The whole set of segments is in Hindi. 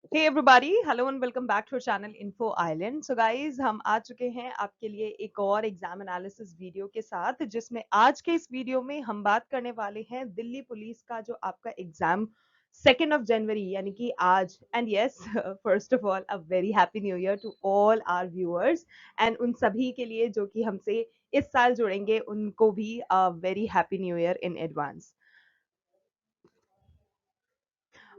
Hey everybody, hello and welcome back to our channel Info Island. So guys, हम आ चुके हैं आपके लिए एक और एग्जाम एनालिसिस वीडियो के साथ, जिसमें आज के इस वीडियो में हम बात करने वाले हैं दिल्ली पुलिस का जो आपका एग्जाम 2nd of January यानी कि आज. And yes, first of all a very happy new year to all our viewers. And उन सभी के लिए जो कि हमसे इस साल जुड़ेंगे उनको भी very happy new year in advance.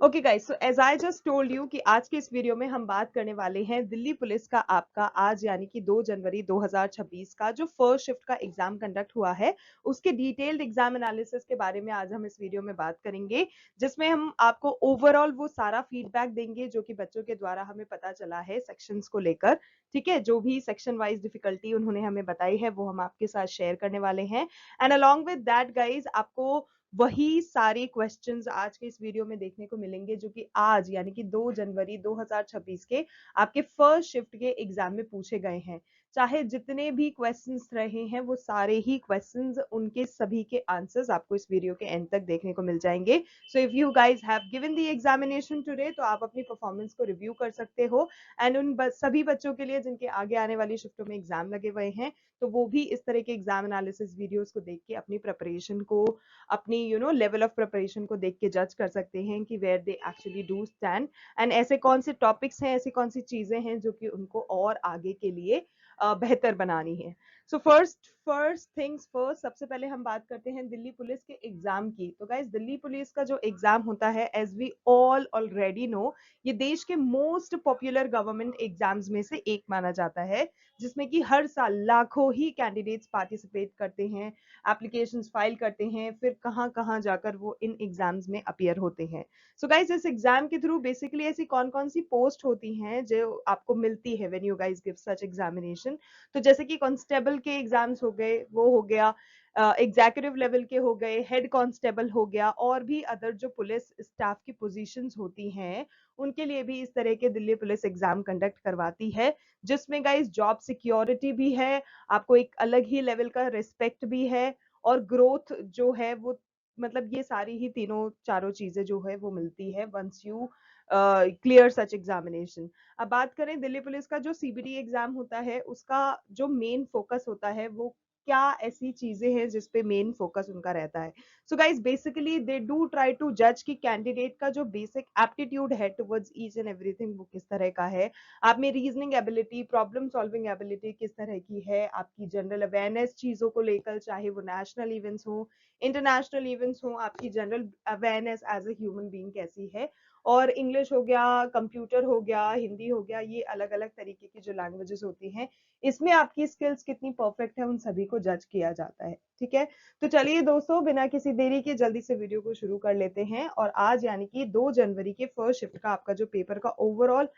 Okay guys, so as I just told you कि आज के इस वीडियो में हम बात करने वाले हैं दिल्ली पुलिस का आपका आज यानी कि 2 जनवरी 2026 का जो फर्स्ट शिफ्ट का एग्जाम कंडक्ट हुआ है, उसके डिटेल्ड एग्जाम एनालिसिस के बारे में आज हम इस वीडियो में बात करेंगे, जिसमें हम आपको ओवरऑल वो सारा फीडबैक देंगे जो कि बच्चों के द्वारा हमें पता चला है सेक्शंस को लेकर. ठीक है, जो भी सेक्शन वाइज डिफिकल्टी उन्होंने हमें बताई है वो हम आपके साथ शेयर करने वाले हैं. And along with that guys, आपको वही सारे क्वेश्चंस आज के इस वीडियो में देखने को मिलेंगे जो कि आज यानी कि 2 जनवरी 2026 के आपके फर्स्ट शिफ्ट के एग्जाम में पूछे गए हैं. चाहे जितने भी क्वेश्चंस रहे हैं वो सारे ही क्वेश्चंस, उनके सभी के आंसर्स आपको इस वीडियो के एंड तक देखने को मिल जाएंगे. So if you guys have given the examination today, तो आप अपनी परफॉर्मेंस को रिव्यू कर सकते हो. एंड उन सभी बच्चों के लिए जिनके आगे आने वाली शिफ्टों में एग्जाम लगे हुए हैं, तो वो भी इस तरह के एग्जाम एनालिसिस वीडियोस को देख के अपनी प्रिपरेशन को, अपनी लेवल ऑफ प्रिपरेशन को देख के जज कर सकते हैं कि where they actually do stand, and ऐसे कौन से टॉपिक्स हैं, ऐसी कौन सी चीजें हैं जो कि उनको और आगे के लिए बेहतर बनानी है. सो फर्स्ट थिंग्स फर्स्ट, सबसे पहले हम बात करते हैं दिल्ली पुलिस के एग्जाम की. तो गाइस, दिल्ली पुलिस का जो एग्जाम होता है, as we all already know, ये देश के मोस्ट पॉपुलर गवर्नमेंट एग्जाम्स में से एक माना जाता है, जिसमें कि हर साल लाखों ही कैंडिडेट्स पार्टिसिपेट करते हैं, एप्लीकेशंस फाइल करते हैं, फिर कहाँ कहाँ जाकर वो इन एग्जाम्स में अपीयर होते हैं. सो गाइज, इस एग्जाम के थ्रू बेसिकली ऐसी कौन कौन सी पोस्ट होती हैं जो आपको मिलती है when you guys give such examination. तो जैसे कि कांस्टेबल के एग्जाम्स हो गए, वो हो गया, एग्जीक्यूटिव लेवल के हो गए, हेड कांस्टेबल हो गया, और भी अदर जो पुलिस स्टाफ की पोजीशंस होती हैं उनके लिए भी इस तरह के दिल्ली पुलिस एग्जाम कंडक्ट करवाती है, जिसमें गाइज जॉब सिक्योरिटी भी है, आपको एक अलग ही लेवल का रिस्पेक्ट भी है, और ग्रोथ जो है वो, मतलब ये सारी ही तीनों चारों चीजें जो है वो मिलती है once you clear such examination. अब बात करें दिल्ली पुलिस का जो सीबीटी एग्जाम होता है, उसका जो मेन फोकस होता है वो क्या ऐसी चीजें हैं जिसपे मेन फोकस उनका रहता है. So guys, basically they do try to जज कि कैंडिडेट का जो बेसिक एप्टीट्यूड है टुवर्ड्स ईच एंड एवरीथिंग वो किस तरह का है, आप में reasoning ability, problem solving ability किस तरह की है, आपकी जनरल अवेयरनेस चीजों को लेकर, चाहे वो नेशनल इवेंट्स हो, इंटरनेशनल इवेंट्स हो, आपकी general awareness as a human being कैसी है, और इंग्लिश हो गया, कंप्यूटर हो गया, हिंदी हो गया, ये अलग अलग तरीके की जो लैंग्वेजेस होती हैं, इसमें आपकी स्किल्स कितनी परफेक्ट है, उन सभी को जज किया जाता है. ठीक है, तो चलिए दोस्तों, बिना किसी देरी के जल्दी से वीडियो को शुरू कर लेते हैं, और आज यानी कि 2 जनवरी के फर्स्ट शिफ्ट का आपका जो पेपर का ओवरऑल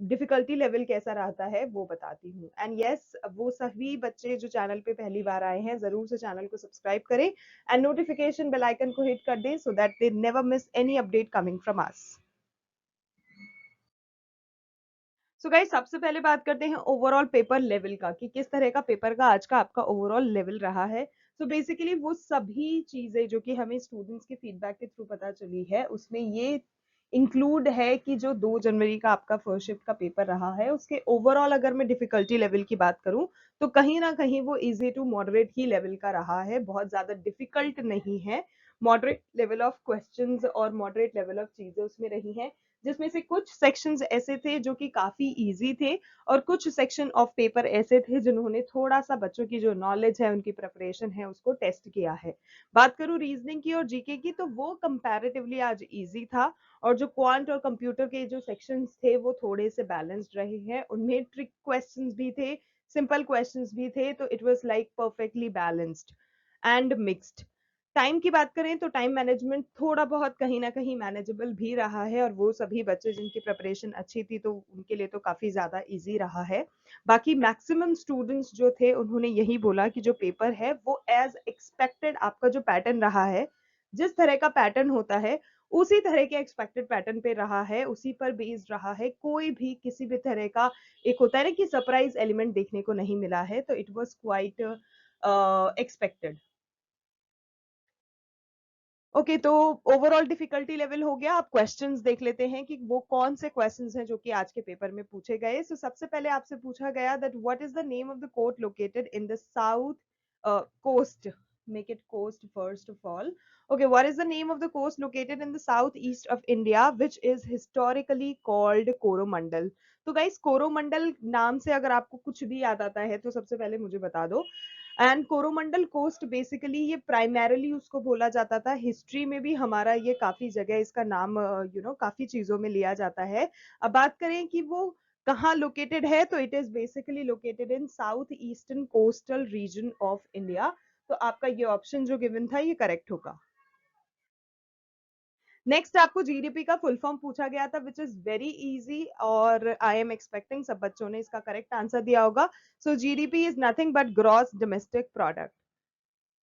डिफिकल्टी लेवल कैसा रहता है वो बताती हूँ. एंड यस, वो सभी बच्चे जो चैनल पे पहली बार आए हैं, जरूर से चैनल को सब्सक्राइब करें एंड नोटिफिकेशन बेल आइकन को हिट कर दें, so that they never miss any update coming from us. So guys, सबसे पहले बात करते हैं ओवरऑल पेपर लेवल का, कि किस तरह का पेपर का आज का आपका ओवरऑल लेवल रहा है. सो बेसिकली वो सभी चीजें जो कि हमें स्टूडेंट्स के फीडबैक के थ्रू पता चली है, उसमें ये इंक्लूड है कि जो 2 जनवरी का आपका फर्स्ट शिफ्ट का पेपर रहा है, उसके ओवरऑल अगर मैं डिफिकल्टी लेवल की बात करूं, तो कहीं ना कहीं वो इजी टू मॉडरेट ही लेवल का रहा है, बहुत ज्यादा डिफिकल्ट नहीं है. मॉडरेट लेवल ऑफ क्वेश्चंस और मॉडरेट लेवल ऑफ चीजें उसमें रही हैं, जिसमें से कुछ सेक्शंस ऐसे थे जो कि काफी इजी थे, और कुछ सेक्शन ऑफ पेपर ऐसे थे जिन्होंने थोड़ा सा बच्चों की जो नॉलेज है, उनकी प्रिपरेशन है, उसको टेस्ट किया है. बात करूं रीजनिंग की और जीके की, तो वो कंपैरेटिवली आज इजी था, और जो क्वांट और कंप्यूटर के जो सेक्शंस थे वो थोड़े से बैलेंस्ड रहे हैं, उनमें ट्रिक क्वेश्चंस भी थे, सिंपल क्वेश्चंस भी थे, तो it was like perfectly balanced and mixed. Time की बात करें तो टाइम मैनेजमेंट थोड़ा बहुत कहीं ना कहीं मैनेजेबल भी रहा है, और वो सभी बच्चे जिनकी प्रिपरेशन अच्छी थी तो उनके लिए तो काफी ज्यादा इजी रहा है. बाकी मैक्सिमम स्टूडेंट्स जो थे उन्होंने यही बोला कि जो पेपर है वो एज एक्सपेक्टेड आपका जो पैटर्न रहा है, जिस तरह का पैटर्न होता है उसी तरह के एक्सपेक्टेड पैटर्न पे रहा है, उसी पर बेस्ड रहा है, कोई भी किसी भी तरह का, एक होता है ना कि सरप्राइज एलिमेंट देखने को नहीं मिला है, तो it was quite expected. Okay, तो ओवरऑल डिफिकल्टी लेवल हो गया। आप क्वेश्चंस देख लेते हैं कि वो कौन से क्वेश्चंस हैं जो कि आज के पेपर में पूछे गए। सो सबसे पहले आपसे पूछा गया that what is the name of the court located in the south coast, make it coast first of all. Okay, what is the name of the coast located in the southeast of India which is historically called Coromandel? तो गाइस, कोरोमंडल नाम से अगर आपको कुछ भी याद आता है तो सबसे पहले मुझे बता दो। एंड कोरोमंडल कोस्ट बेसिकली ये प्राइमरीली उसको बोला जाता था, हिस्ट्री में भी हमारा ये काफी जगह इसका नाम काफी चीजों में लिया जाता है। अब बात करें कि वो कहाँ लोकेटेड है, तो it is basically located in south eastern coastal region of India. तो आपका ये ऑप्शन जो गिवन था ये करेक्ट होगा। नेक्स्ट आपको जीडीपी का फुल फॉर्म पूछा गया था विच इज वेरी इजी, और आई एम एक्सपेक्टिंग सब बच्चों ने इसका करेक्ट आंसर दिया होगा। So GDP is nothing but gross domestic product.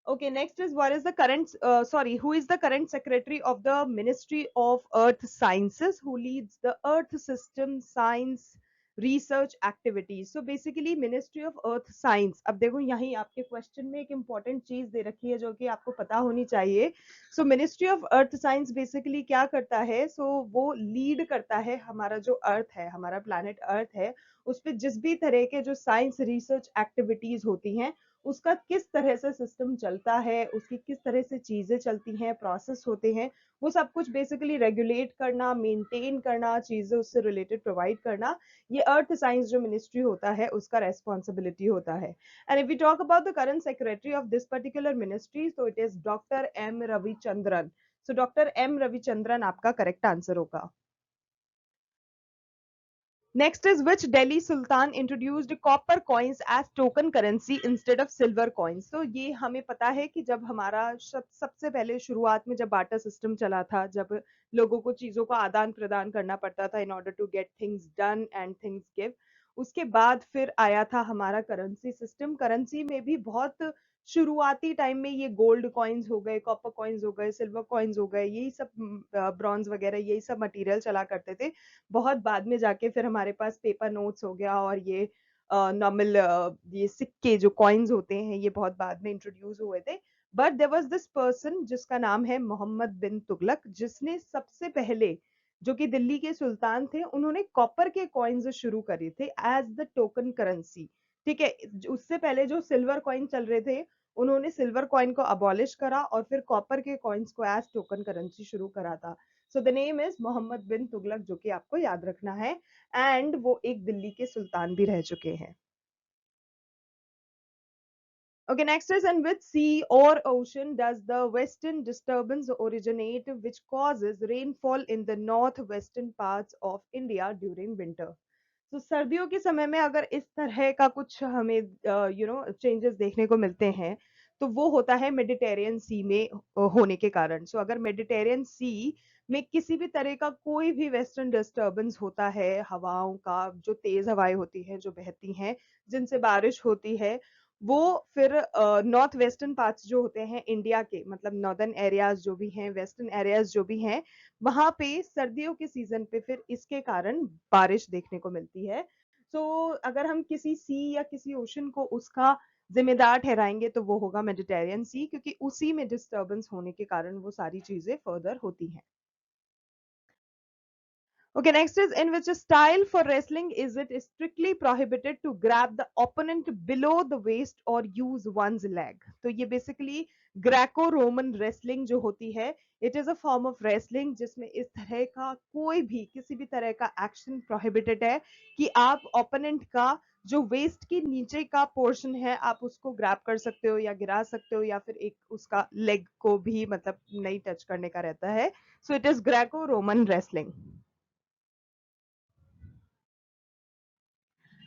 Okay, next is what is the current, who is the current secretary of the Ministry of Earth Sciences, who leads the Earth System Science Research Activities? So basically Ministry of Earth Science. अब देखो यहीं आपके क्वेश्चन में एक इम्पॉर्टेंट चीज दे रखी है जो कि आपको पता होनी चाहिए। सो ministry of earth science basically क्या करता है? सो वो लीड करता है हमारा जो अर्थ है, हमारा प्लैनेट अर्थ है, उस पर जिस भी तरह के जो साइंस रिसर्च एक्टिविटीज होती हैं उसका किस तरह से सिस्टम चलता है, उसकी किस तरह से चीजें चलती हैं, प्रोसेस होते हैं, वो सब कुछ बेसिकली रेगुलेट करना, मेंटेन करना, चीजें उससे रिलेटेड प्रोवाइड करना, ये अर्थ साइंस जो मिनिस्ट्री होता है उसका रेस्पॉन्सिबिलिटी होता है। And if we talk about the current secretary of this particular ministry, so it is doctor M Ravichandran. So doctor M Ravichandran आपका करेक्ट आंसर होगा। Next is which Delhi Sultan introduced copper coins as token currency instead of silver coins? तो ये हमें पता है कि जब हमारा सबसे पहले शुरुआत में जब बार्टर सिस्टम चला था, जब लोगों को चीजों का आदान प्रदान करना पड़ता था in order to get things done and things give, उसके बाद फिर आया था हमारा करेंसी सिस्टम। करेंसी में भी बहुत शुरुआती टाइम में ये गोल्ड कॉइन्स हो गए, कॉपर कॉइन्स हो गए, सिल्वर कॉइन्स हो गए, यही सब ब्रॉन्ज वगैरह यही सब मटेरियल चला करते थे। बहुत बाद में जाके फिर हमारे पास पेपर नोट्स हो गया और ये नॉर्मल ये सिक्के जो कॉइन्स होते हैं ये बहुत बाद में इंट्रोड्यूस हुए थे। But there was this person जिसका नाम है मोहम्मद बिन तुगलक, जिसने सबसे पहले, जो कि दिल्ली के सुल्तान थे, उन्होंने कॉपर के कॉइन्स शुरू करे थे एज द टोकन करेंसी। ठीक है, उससे पहले जो सिल्वर कॉइन चल रहे थे उन्होंने सिल्वर कॉइन को अबॉलिश करा और फिर कॉपर के कॉइन्स को एज टोकन करेंसी शुरू करा था। So the name is Mohammad bin Tughlaq, जो कि आपको याद रखना है। एंड वो एक दिल्ली के सुल्तान भी रह चुके हैं। Okay, next is in which sea or ocean does the western disturbance originate, which causes rainfall in the northwestern parts of India during winter? तो सर्दियों के समय में अगर इस तरह का कुछ हमें चेंजेस देखने को मिलते हैं तो वो होता है मेडिटेरियन सी में होने के कारण। सो अगर मेडिटेरियन सी में किसी भी तरह का कोई भी वेस्टर्न डिस्टरबेंस होता है, हवाओं का, जो तेज हवाएं होती हैं जो बहती हैं जिनसे बारिश होती है, वो फिर नॉर्थ वेस्टर्न पार्ट्स जो होते हैं इंडिया के, मतलब नॉर्दर्न एरियाज जो भी हैं, वेस्टर्न एरियाज जो भी हैं, वहां पे सर्दियों के सीजन पे फिर इसके कारण बारिश देखने को मिलती है। तो अगर हम किसी सी या किसी ओशन को उसका जिम्मेदार ठहराएंगे तो वो होगा मेडिटेरियन सी, क्योंकि उसी में डिस्टरबेंस होने के कारण वो सारी चीजें फर्दर होती हैं। Okay, next is in which style for wrestling is it strictly prohibited to grab the opponent below the waist or use one's leg? तो ये basically ग्रेको रोमन रेसलिंग जो होती है, it is a form of wrestling जिसमें इस तरह का कोई भी किसी भी तरह का एक्शन प्रोहिबिटेड है कि आप ओपोनेंट का जो वेस्ट की नीचे का पोर्शन है आप उसको ग्रैब कर सकते हो या गिरा सकते हो, या फिर एक उसका लेग को भी मतलब नहीं टच करने का रहता है। So it is Greco Roman wrestling.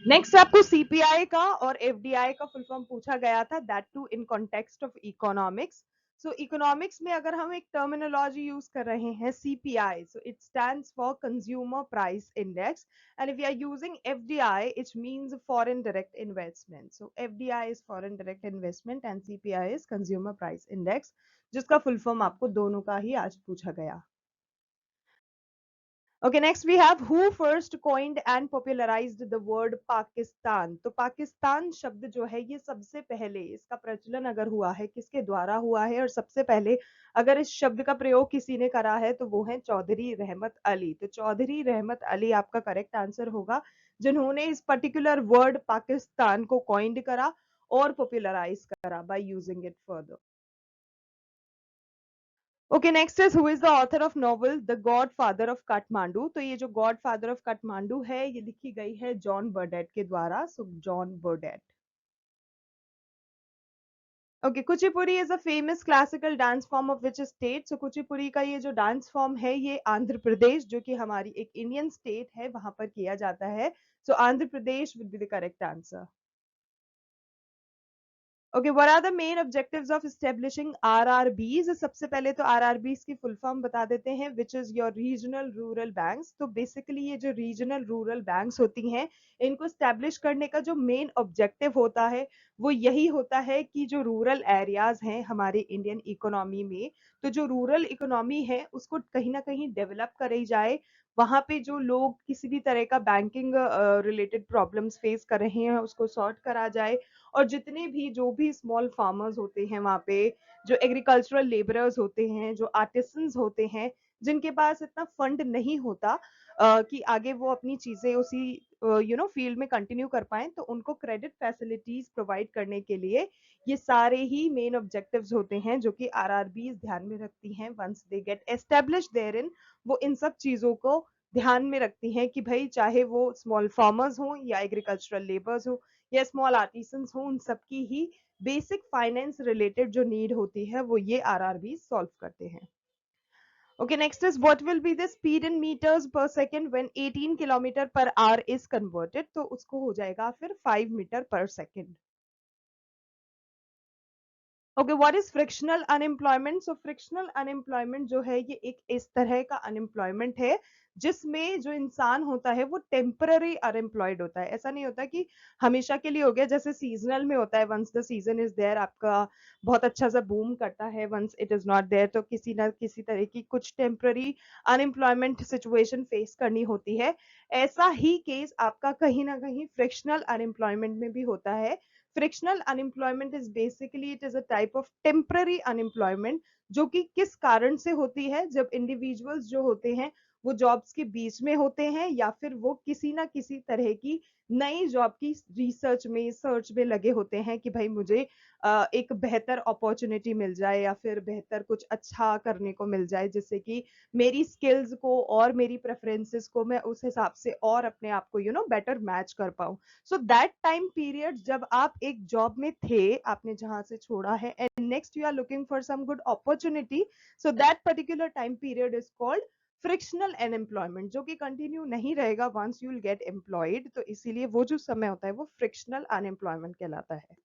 Next आपको सीपीआई का और एफडीआई का फुल फॉर्म पूछा गया था, that too in context of economics. So economics में अगर हम एक टर्मिनोलॉजी यूज कर रहे हैं CPI, so it stands for consumer price index, and if you are using FDI it means foreign direct investment. So FDI is foreign direct investment and CPI is consumer price index, जिसका फुल फॉर्म आपको दोनों का ही आज पूछा गया। Okay, next we have who first coined and popularized the word Pakistan. तो पाकिस्तान शब्द जो है ये सबसे पहले इसका प्रचलन अगर हुआ है किसके द्वारा हुआ है, और सबसे पहले अगर इस शब्द का प्रयोग किसी ने करा है तो वो है चौधरी रहमत अली। तो चौधरी रहमत अली आपका करेक्ट आंसर होगा, जिन्होंने इस पर्टिकुलर वर्ड पाकिस्तान को कॉइन्ड करा और पॉपुलराइज करा by using it further. Okay, next is who is the author of novel the God father of Kathmandu. तो ये जो गॉड फादर ऑफ काठमांडू है ये लिखी गई है जॉन बर्डेट के द्वारा। So John Burdett. Okay, Kuchipudi is a famous classical dance form of which state. So Kuchipudi का ये जो डांस फॉर्म है ये आंध्र प्रदेश, जो कि हमारी एक इंडियन स्टेट है, वहां पर किया जाता है। So Andhra Pradesh will be the correct answer. Okay, what are the main objectives of establishing RRBs. सबसे पहले तो आरआरबीज की फुल फॉर्म बता देते हैं, which is your regional rural banks. तो बेसिकली ये जो रीजनल रूरल बैंक्स होती हैं इनको स्टैब्लिश करने का जो मेन ऑब्जेक्टिव होता है वो यही होता है कि जो रूरल एरियाज हैं हमारे इंडियन इकोनॉमी में, तो जो रूरल इकोनॉमी है उसको कहीं ना कहीं डेवलप करी जाए। वहां पे जो लोग किसी भी तरह का बैंकिंग रिलेटेड प्रॉब्लम्स फेस कर रहे हैं उसको सॉर्ट करा जाए, और जितने भी जो भी स्मॉल फार्मर्स होते हैं वहाँ पे, जो एग्रीकल्चरल लेबरर्स होते हैं, जो आर्टिसंस होते हैं, जिनके पास इतना फंड नहीं होता कि आगे वो अपनी चीजें उसी फील्ड में कंटिन्यू कर पाए, तो उनको क्रेडिट फैसिलिटीज प्रोवाइड करने के लिए ये सारे ही मेन ऑब्जेक्टिव्स होते हैं जो कि आरआरबी ध्यान में रखती हैं once they get establish there in. वो इन सब चीजों को ध्यान में रखती हैं कि भाई चाहे वो स्मॉल फार्मर्स हों या एग्रीकल्चरल लेबर्स हो या स्मॉल आर्टिसंस हो, उन सबकी ही बेसिक फाइनेंस रिलेटेड जो नीड होती है वो ये आरआरबी सॉल्व करते हैं। Okay, next is what will be the speed in metres per second when 18 kilometre per hour is converted. तो उसको हो जाएगा फिर 5 metre per second. Okay, what is frictional unemployment. So frictional unemployment जो है ये एक इस तरह का अनएम्प्लॉयमेंट है जिसमें जो इंसान होता है वो टेम्पररी अनएम्प्लॉयड होता है। ऐसा नहीं होता कि हमेशा के लिए हो गया, जैसे सीजनल में होता है, once the season is there आपका बहुत अच्छा सा बूम करता है, once it is not there तो किसी ना किसी तरह की कुछ टेम्पररी अनएम्प्लॉयमेंट सिचुएशन फेस करनी होती है। ऐसा ही केस आपका कहीं ना कहीं फ्रिक्शनल अनएम्प्लॉयमेंट में भी होता है। Frictional unemployment is basically it is a type of temporary unemployment, जो कि किस कारण से होती है, जब इंडिविजुअल्स जो होते हैं वो जॉब्स के बीच में होते हैं या फिर वो किसी ना किसी तरह की नई जॉब की रिसर्च में सर्च में लगे होते हैं कि भाई मुझे एक बेहतर अपॉर्चुनिटी मिल जाए या फिर बेहतर कुछ अच्छा करने को मिल जाए, जिससे कि मेरी स्किल्स को और मेरी प्रेफरेंसेस को मैं उस हिसाब से और अपने आप को बेटर मैच कर पाऊं। सो दैट टाइम पीरियड जब आप एक जॉब में थे, आपने जहां से छोड़ा है and next you are looking for some good opportunity, so that particular time period is called frictional unemployment, जो कि कंटिन्यू नहीं रहेगा once you will get employed. तो इसीलिए वो जो समय होता है वो फ्रिक्शनल अनएम्प्लॉयमेंट कहलाता है।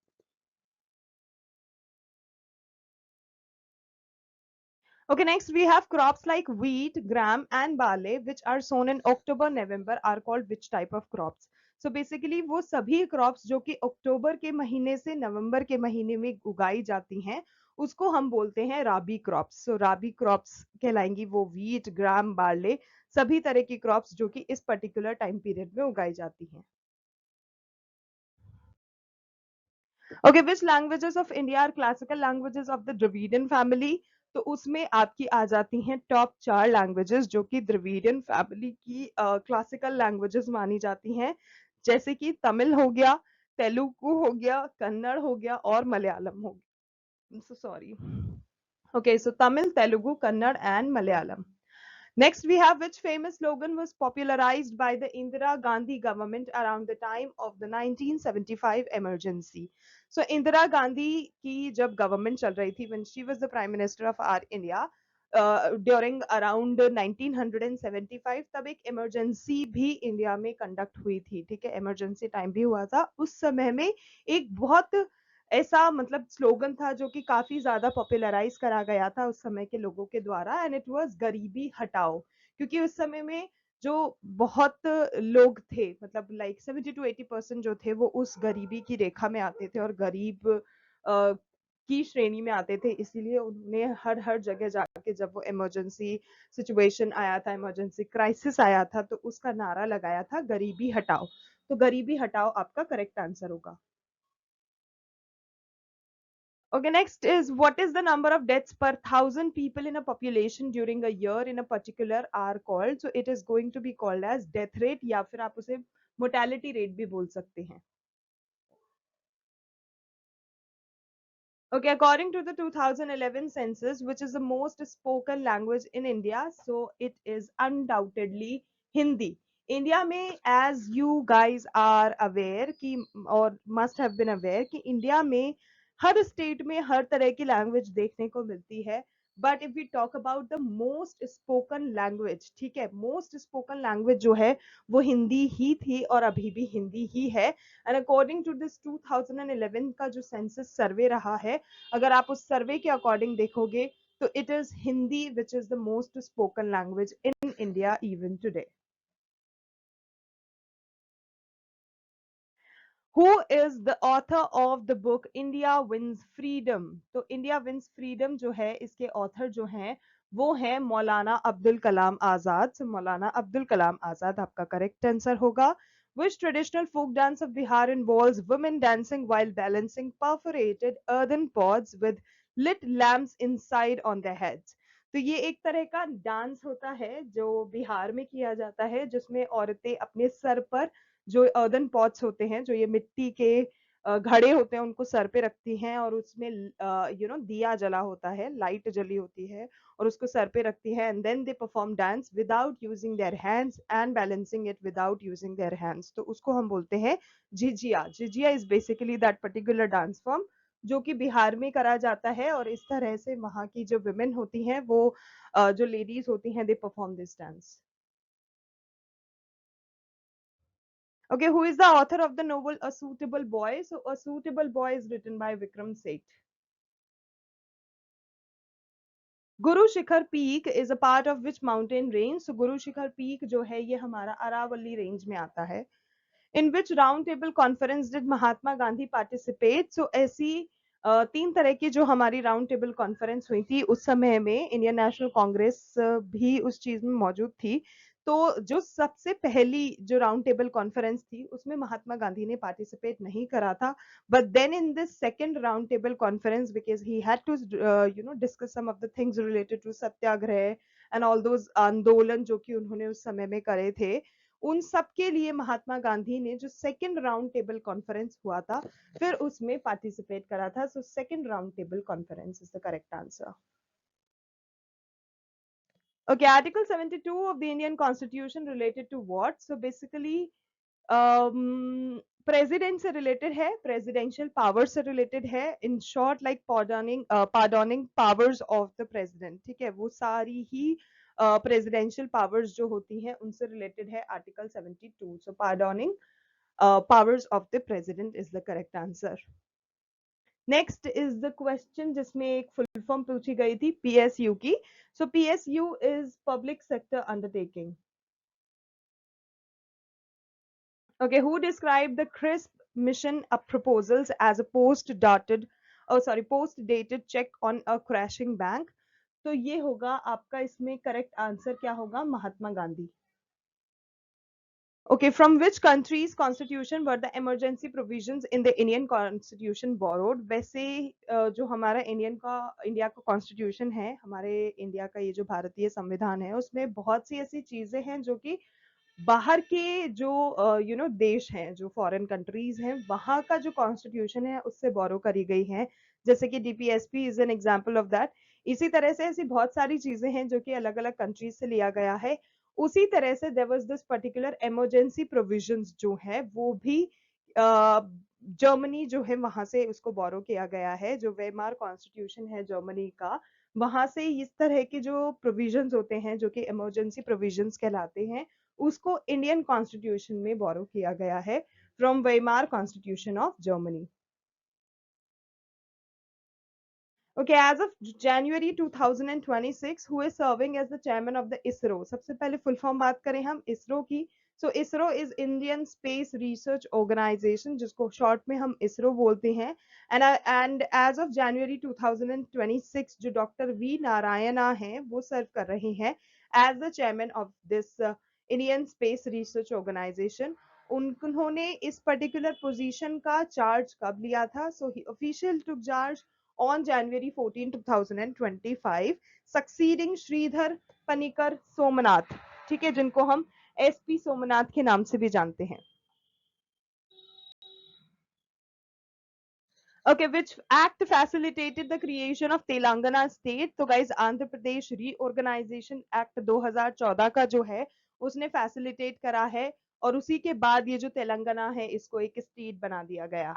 Okay, next we have crops like wheat, gram, and barley, which are sown in October, November, are called which type of crops? So basically वो सभी crops जो कि अक्टूबर के महीने से नवंबर के महीने में उगाई जाती हैं उसको हम बोलते हैं राबी क्रॉप्स। सो राबी क्रॉप्स कहलाएंगी वो व्हीट, ग्राम, बार्ले, सभी तरह की क्रॉप्स जो कि इस पर्टिकुलर टाइम पीरियड में उगाई जाती हैं। Okay, which languages of India are classical languages of the Dravidian family. तो उसमें आपकी आ जाती हैं टॉप 4 लैंग्वेजेस जो कि द्रविडियन फैमिली की क्लासिकल लैंग्वेजेस मानी जाती हैं, जैसे कि तमिल हो गया, तेलुगु हो गया, कन्नड़ हो गया और मलयालम हो गया। So sorry. Okay, so Tamil, Telugu, Kannada and Malayalam. Next, we have which famous slogan was popularized by the Indira Gandhi government around the time of the 1975 emergency. So, Indira Gandhi की जब government चल रही थी, when she was the prime minister of our India, during around 1975 तब एक इमरजेंसी भी इंडिया में कंडक्ट हुई थी। ठीक है, इमरजेंसी टाइम भी हुआ था उस समय में। एक बहुत ऐसा मतलब स्लोगन था जो कि काफी ज्यादा पॉपुलराइज करा गया था उस समय के लोगों के द्वारा, एंड इट वाज गरीबी हटाओ। क्योंकि उस समय में जो बहुत लोग थे, मतलब लाइक 70 to 80% जो थे वो उस गरीबी की रेखा में आते थे, और गरीब की श्रेणी में आते थे, इसीलिए उन्होंने हर हर जगह जाके जब वो इमरजेंसी सिचुएशन आया था, इमरजेंसी क्राइसिस आया था, तो उसका नारा लगाया था गरीबी हटाओ। तो गरीबी हटाओ आपका करेक्ट आंसर होगा। Okay, next is what is the number of deaths per thousand people in a population during a year in a particular are called? So it is going to be called as death rate या फिर आप उसे mortality rate भी बोल सकते हैं। Okay, according to the 2011 census, which is the most spoken language in India, so it is undoubtedly Hindi. India में as you guys are aware कि और must have been aware कि इंडिया में हर स्टेट में हर तरह की लैंग्वेज देखने को मिलती है, but if we talk about the most spoken language, ठीक है, मोस्ट स्पोकन लैंग्वेज जो है वो हिंदी ही थी और अभी भी हिंदी ही है। एंड अकॉर्डिंग टू दिस 2011 का जो सेंसस सर्वे रहा है, अगर आप उस सर्वे के अकॉर्डिंग देखोगे तो it is Hindi which is the most spoken language in India even today. Who is the author of the book India Wins Freedom? तो India Wins Freedom जो है, इसके ऑथर जो हैं वो हैं मौलाना अब्दुल कलाम आजाद। So, मौलाना अब्दुल कलाम आजाद आपका करेक्ट आंसर होगा। Which traditional folk dance of Bihar involves women dancing while balancing perforated earthen pots with lit lamps inside on their heads? तो ये एक तरह का डांस होता है जो बिहार में किया जाता है, जिसमें औरतें अपने सर पर जो अर्दन पॉट्स होते हैं, जो ये मिट्टी के घड़े होते हैं, उनको सर पे रखती हैं और उसमें दिया जला होता है, लाइट जली होती है और उसको सर पे रखती है, and then they perform dance without using their hands and balancing it without using their hands. तो उसको हम बोलते हैं Jhijhiya. Jhijhiya is basically that particular dance form जो कि बिहार में करा जाता है, और इस तरह से वहाँ की जो विमेन होती हैं वो जो लेडीज होती हैं, they perform this dance. Okay, who is the author of the novel A Suitable Boy? So, A Suitable Boy is written by Vikram Seth. Guru Shikhar Peak is a part of which mountain range? So, Guru Shikhar Peak जो है ये हमारा अरावली रेंज में आता है। In which round table conference did Mahatma Gandhi participate? So ऐसी तीन तरह की जो हमारी राउंड टेबल कॉन्फ्रेंस हुई थी उस समय में, इंडियन नेशनल कांग्रेस भी उस चीज में मौजूद थी। तो जो सबसे पहली जो राउंड टेबल कॉन्फ्रेंस थी उसमें महात्मा गांधी ने पार्टिसिपेट नहीं करा था, but then in this second round table conference, because he had to discuss some of the things related to satyagraha and all those andolan जो कि उन्होंने उस समय में करे थे, उन सब के लिए महात्मा गांधी ने जो सेकंड राउंड टेबल कॉन्फ्रेंस हुआ था फिर उसमें पार्टिसिपेट करा था। So second round table conference is the correct answer. Okay, Article 72 of the Indian Constitution related to what? So basically president से रिलेटेड है, प्रेसिडेंशियल पावर से रिलेटेड है, in short like pardoning powers of the president, ठीक है, वो सारी ही प्रेसिडेंशियल पावर्स जो होती हैं उनसे रिलेटेड है article 72। So pardoning powers of the president is the correct answer. Next is the question जिसमें एक फुल फॉर्म पूछी गई थी पीएसयू की। So PSU is public sector undertaking. Okay, who described the CRISP mission proposals as a post-dated check on a crashing bank? तो ये होगा आपका, इसमें करेक्ट आंसर क्या होगा? Mahatma Gandhi. Okay, from which country's constitution were the emergency provisions in the Indian constitution borrowed? वैसे जो हमारा इंडिया का कॉन्स्टिट्यूशन है, हमारे इंडिया का ये जो भारतीय संविधान है, उसमें बहुत सी ऐसी चीजें हैं जो कि बाहर के जो देश हैं, जो फॉरेन कंट्रीज हैं, वहां का जो कॉन्स्टिट्यूशन है उससे बोरो करी गई हैं, जैसे कि DPSP is an example of that. इसी तरह से ऐसी बहुत सारी चीजें हैं जो कि अलग अलग कंट्रीज से लिया गया है। उसी तरह से there was this particular emergency provisions जो है वो भी जर्मनी जो है वहां से उसको बोरो किया गया है, जो वेमार कॉन्स्टिट्यूशन है जर्मनी का, वहां से इस तरह के जो प्रोविजंस होते हैं जो कि इमरजेंसी प्रोविजंस कहलाते हैं, उसको इंडियन कॉन्स्टिट्यूशन में बोरो किया गया है from Weimar constitution of Germany. Okay, as of January 2026, who is serving as the chairman of the ISRO? सबसे पहले full form बात करें हम ISRO की, so ISRO is Indian Space Research Organization, जिसको short में हम ISRO बोलते हैं, and as of January 2026 जो डॉक्टर वी नारायणा हैं वो सर्व कर रहे हैं as the chairman of this Indian Space Research Organization. उन्होंने इस पर्टिकुलर पोजीशन का चार्ज कब लिया था? So he official took charge on January 14, 2025, succeeding Sridhar Panicker Somanath, ठीक है, जिनको हम एसपी सोमनाथ के नाम से भी जानते हैं. Okay, which act facilitated the creation of Telangana state? तो guys, Andhra Pradesh reorganisation act 2014 का जो है उसने फैसिलिटेट करा है, और उसी के बाद ये जो तेलंगाना है इसको एक स्टेट बना दिया गया.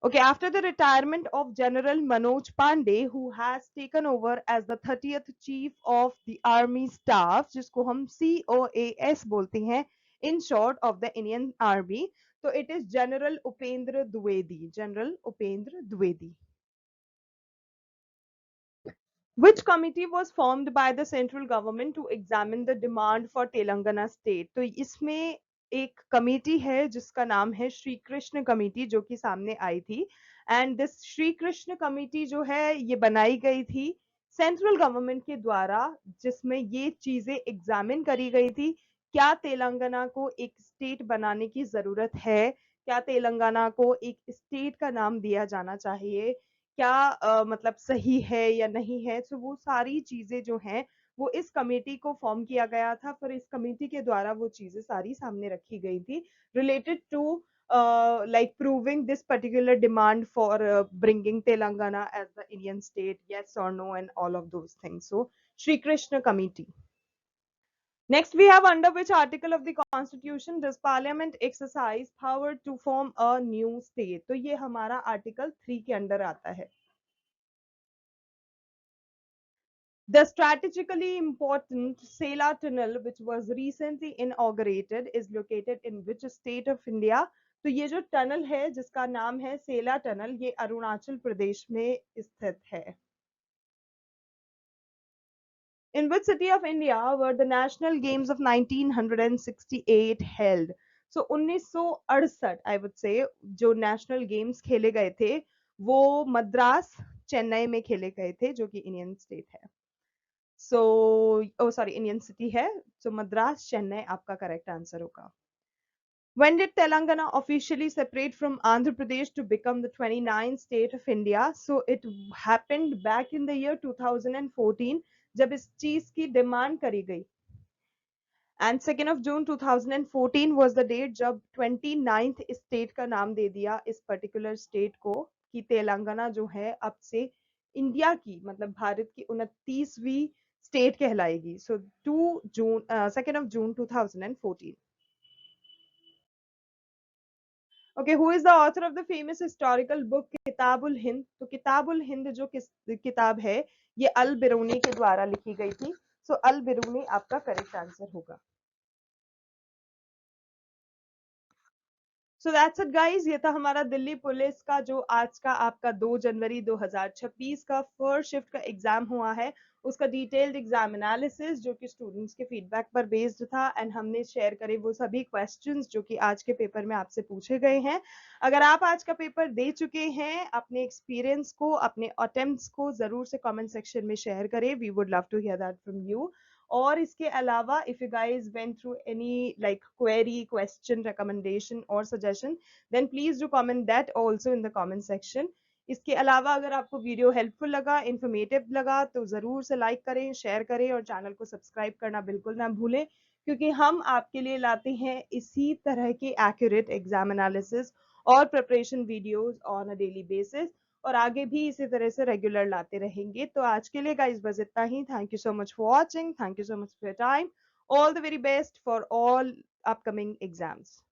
Okay, after the retirement of General Manoj Pandey, who has taken over as the 30th Chief of the Army Staff, जिसको हम COAS बोलते हैं, in short of the Indian Army, so it is General Upendra Dwivedi. General Upendra Dwivedi. Which committee was formed by the central government to examine the demand for Telangana state? तो इसमें एक कमेटी है जिसका नाम है श्री कृष्ण कमेटी, जो कि सामने आई थी, and this Shri Krishna committee जो है ये बनाई गई थी सेंट्रल गवर्नमेंट के द्वारा, जिसमें ये चीजें एग्जामिन करी गई थी. क्या तेलंगाना को एक स्टेट बनाने की जरूरत है? क्या तेलंगाना को एक स्टेट का नाम दिया जाना चाहिए? क्या मतलब सही है या नहीं है? तो वो सारी चीजें जो हैं वो इस कमेटी को फॉर्म किया गया था, फिर इस कमेटी के द्वारा वो चीजें सारी सामने रखी गई थी related to like proving this particular demand for bringing Telangana as the Indian state, yes or no, and all of those things. So Shri Krishna committee. Next, we have under which article of the constitution does parliament exercise power to form a new state? तो ये हमारा आर्टिकल 3 के अंडर आता है. The strategically important Sela Tunnel, which was recently inaugurated, is located in which state of India? तो ये जो टनल है जिसका नाम है सेला टनल, ये अरुणाचल प्रदेश में स्थित है. In which city of India were the National Games of 1968 held? So 1968 I would say जो नेशनल गेम्स खेले गए थे वो मद्रास चेन्नई में खेले गए थे, जो कि इंडियन स्टेट है. सो ओ सॉरी इंडियन सिटी है, सो मद्रास चेन्नई आपका करेक्ट आंसर होगा. When did Telangana officially separate from Andhra Pradesh to become the 29th state of India? So it happened back in the year 2014 जब इस चीज की डिमांड करी गई, and 2 June 2014 was the date जब 29th स्टेट का नाम दे दिया इस पर्टिकुलर स्टेट को कि तेलंगाना जो है अब से इंडिया की मतलब भारत की 29वीं स्टेट कहलाएगी. सो 2 जून 2014. Okay, who is the author of the famous historical book किताबुल Hind? तो किताबुल हिंद जो किताब है ये अल बिरूनी के द्वारा लिखी गई थी. सो अल बिरूनी आपका करेक्ट आंसर होगा. सो दैट्स इट गाइस, ये था हमारा दिल्ली पुलिस का जो आज का आपका 2 जनवरी 2026 का फर्स्ट शिफ्ट का एग्जाम हुआ है, उसका डिटेल्ड एग्जाम एनालिसिस जो कि स्टूडेंट्स के फीडबैक पर बेस्ड था, एंड हमने शेयर करे वो सभी क्वेश्चंस जो कि आज के पेपर में आपसे पूछे गए हैं. अगर आप आज का पेपर दे चुके हैं, अपने एक्सपीरियंस को, अपने अटेम्प्ट्स को जरूर से कमेंट सेक्शन में शेयर करें. We would love to hear that from you. और इसके अलावा if you guys went through any like query, question, recommendation or suggestion, then please do comment that also in the comment section. इसके अलावा अगर आपको वीडियो हेल्पफुल लगा, इंफॉर्मेटिव लगा, तो जरूर से लाइक करें, शेयर करें और चैनल को सब्सक्राइब करना बिल्कुल ना भूलें, क्योंकि हम आपके लिए लाते हैं इसी तरह के एक्यूरेट एग्जाम एनालिसिस और preparation videos on a daily basis, और आगे भी इसी तरह से रेगुलर लाते रहेंगे. तो आज के लिए गाइस बस इतना ही. Thank you so much for watching, thank you so much for your time. All the very best for all upcoming exams.